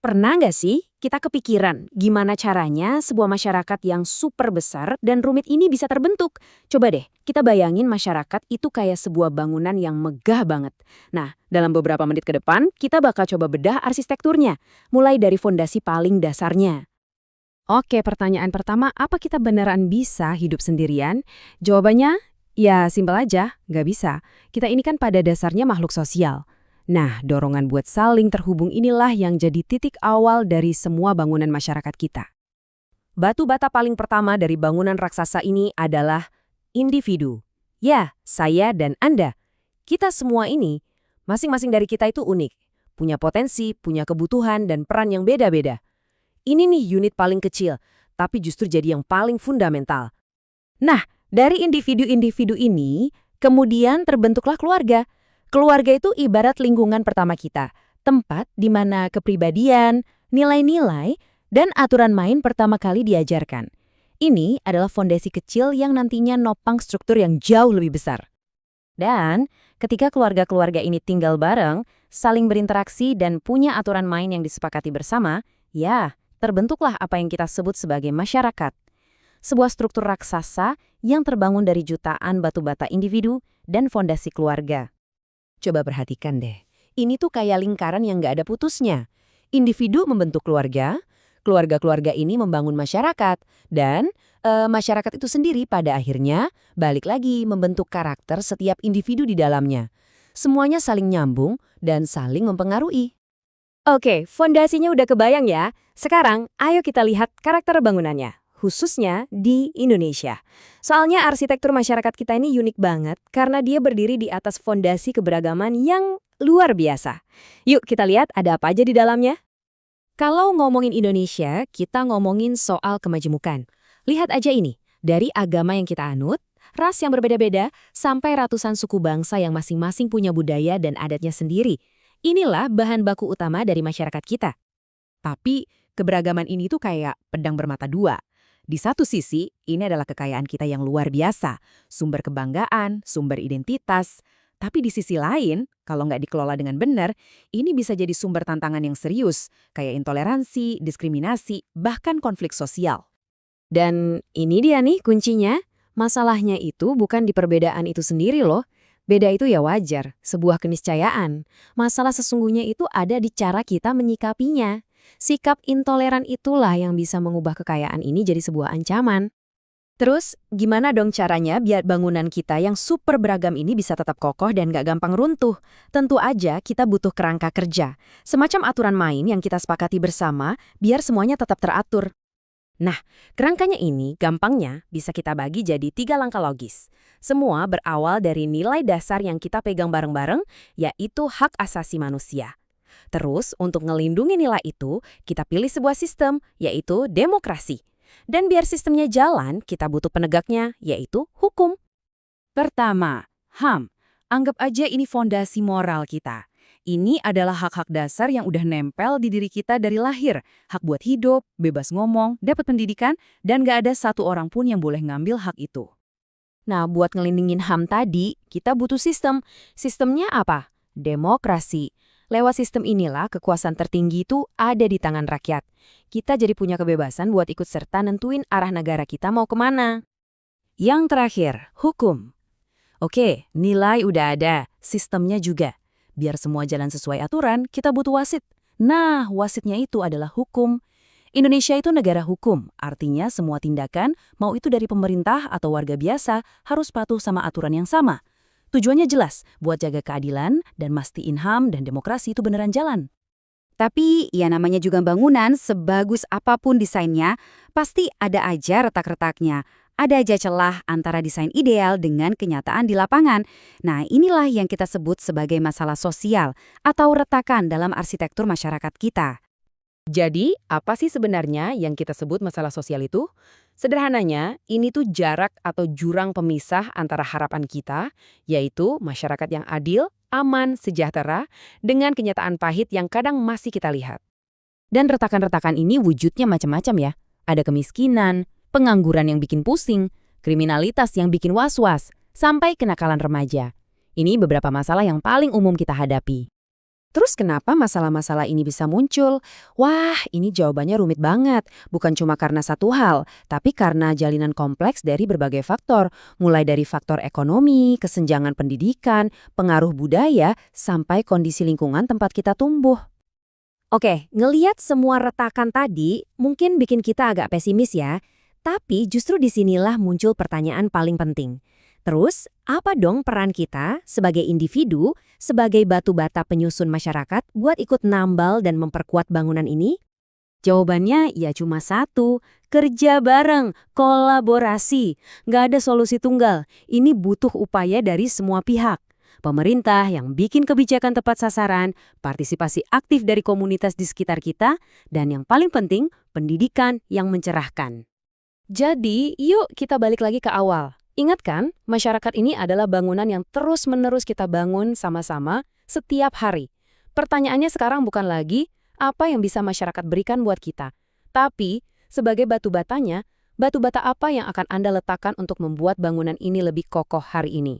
Pernah nggak sih kita kepikiran gimana caranya sebuah masyarakat yang super besar dan rumit ini bisa terbentuk? Coba deh, kita bayangin masyarakat itu kayak sebuah bangunan yang megah banget. Nah, dalam beberapa menit ke depan, kita bakal coba bedah arsitekturnya, mulai dari fondasi paling dasarnya. Oke, pertanyaan pertama, apa kita beneran bisa hidup sendirian? Jawabannya, ya simpel aja, nggak bisa. Kita ini kan pada dasarnya makhluk sosial. Nah, dorongan buat saling terhubung inilah yang jadi titik awal dari semua bangunan masyarakat kita. Batu bata paling pertama dari bangunan raksasa ini adalah individu. Ya, saya dan Anda. Kita semua ini, masing-masing dari kita itu unik. Punya potensi, punya kebutuhan, dan peran yang beda-beda. Ini nih unit paling kecil, tapi justru jadi yang paling fundamental. Nah, dari individu-individu ini, kemudian terbentuklah keluarga. Keluarga itu ibarat lingkungan pertama kita, tempat di mana kepribadian, nilai-nilai, dan aturan main pertama kali diajarkan. Ini adalah fondasi kecil yang nantinya nopang struktur yang jauh lebih besar. Dan ketika keluarga-keluarga ini tinggal bareng, saling berinteraksi dan punya aturan main yang disepakati bersama, ya, terbentuklah apa yang kita sebut sebagai masyarakat. Sebuah struktur raksasa yang terbangun dari jutaan batu bata individu dan fondasi keluarga. Coba perhatikan deh, ini tuh kayak lingkaran yang nggak ada putusnya. Individu membentuk keluarga, keluarga-keluarga ini membangun masyarakat, dan masyarakat itu sendiri pada akhirnya balik lagi membentuk karakter setiap individu di dalamnya. Semuanya saling nyambung dan saling mempengaruhi. Oke, fondasinya udah kebayang ya. Sekarang, ayo kita lihat karakter bangunannya, khususnya di Indonesia. Soalnya arsitektur masyarakat kita ini unik banget karena dia berdiri di atas fondasi keberagaman yang luar biasa. Yuk kita lihat ada apa aja di dalamnya. Kalau ngomongin Indonesia, kita ngomongin soal kemajemukan. Lihat aja ini, dari agama yang kita anut, ras yang berbeda-beda, sampai ratusan suku bangsa yang masing-masing punya budaya dan adatnya sendiri. Inilah bahan baku utama dari masyarakat kita. Tapi keberagaman ini tuh kayak pedang bermata dua. Di satu sisi, ini adalah kekayaan kita yang luar biasa, sumber kebanggaan, sumber identitas. Tapi di sisi lain, kalau nggak dikelola dengan benar, ini bisa jadi sumber tantangan yang serius, kayak intoleransi, diskriminasi, bahkan konflik sosial. Dan ini dia nih kuncinya, masalahnya itu bukan di perbedaan itu sendiri loh. Beda itu ya wajar, sebuah keniscayaan. Masalah sesungguhnya itu ada di cara kita menyikapinya. Sikap intoleran itulah yang bisa mengubah kekayaan ini jadi sebuah ancaman. Terus, gimana dong caranya biar bangunan kita yang super beragam ini bisa tetap kokoh dan gak gampang runtuh? Tentu aja kita butuh kerangka kerja, semacam aturan main yang kita sepakati bersama biar semuanya tetap teratur. Nah, kerangkanya ini gampangnya bisa kita bagi jadi 3 langkah logis. Semua berawal dari nilai dasar yang kita pegang bareng-bareng, yaitu hak asasi manusia. Terus, untuk ngelindungi nilai itu, kita pilih sebuah sistem, yaitu demokrasi. Dan biar sistemnya jalan, kita butuh penegaknya, yaitu hukum. Pertama, HAM. Anggap aja ini fondasi moral kita. Ini adalah hak-hak dasar yang udah nempel di diri kita dari lahir. Hak buat hidup, bebas ngomong, dapat pendidikan, dan gak ada satu orang pun yang boleh ngambil hak itu. Nah, buat ngelindungin HAM tadi, kita butuh sistem. Sistemnya apa? Demokrasi. Lewat sistem inilah kekuasaan tertinggi itu ada di tangan rakyat. Kita jadi punya kebebasan buat ikut serta nentuin arah negara kita mau kemana. Yang terakhir, hukum. Oke, nilai udah ada, sistemnya juga. Biar semua jalan sesuai aturan, kita butuh wasit. Nah, wasitnya itu adalah hukum. Indonesia itu negara hukum, artinya semua tindakan, mau itu dari pemerintah atau warga biasa, harus patuh sama aturan yang sama. Tujuannya jelas, buat jaga keadilan dan mastiin HAM dan demokrasi itu beneran jalan. Tapi ya namanya juga bangunan, sebagus apapun desainnya, pasti ada aja retak-retaknya. Ada aja celah antara desain ideal dengan kenyataan di lapangan. Nah, inilah yang kita sebut sebagai masalah sosial atau retakan dalam arsitektur masyarakat kita. Jadi, apa sih sebenarnya yang kita sebut masalah sosial itu? Sederhananya, ini tuh jarak atau jurang pemisah antara harapan kita, yaitu masyarakat yang adil, aman, sejahtera, dengan kenyataan pahit yang kadang masih kita lihat. Dan retakan-retakan ini wujudnya macam-macam ya. Ada kemiskinan, pengangguran yang bikin pusing, kriminalitas yang bikin was-was, sampai kenakalan remaja. Ini beberapa masalah yang paling umum kita hadapi. Terus kenapa masalah-masalah ini bisa muncul? Wah, ini jawabannya rumit banget. Bukan cuma karena satu hal, tapi karena jalinan kompleks dari berbagai faktor. Mulai dari faktor ekonomi, kesenjangan pendidikan, pengaruh budaya, sampai kondisi lingkungan tempat kita tumbuh. Oke, ngeliat semua retakan tadi mungkin bikin kita agak pesimis ya. Tapi justru disinilah muncul pertanyaan paling penting. Terus, apa dong peran kita sebagai individu, sebagai batu bata penyusun masyarakat buat ikut nambal dan memperkuat bangunan ini? Jawabannya ya cuma satu, kerja bareng, kolaborasi. Nggak ada solusi tunggal, ini butuh upaya dari semua pihak. Pemerintah yang bikin kebijakan tepat sasaran, partisipasi aktif dari komunitas di sekitar kita, dan yang paling penting, pendidikan yang mencerahkan. Jadi, yuk kita balik lagi ke awal. Ingat kan, masyarakat ini adalah bangunan yang terus-menerus kita bangun sama-sama setiap hari. Pertanyaannya sekarang bukan lagi apa yang bisa masyarakat berikan buat kita. Tapi, sebagai batu batanya, batu bata apa yang akan Anda letakkan untuk membuat bangunan ini lebih kokoh hari ini?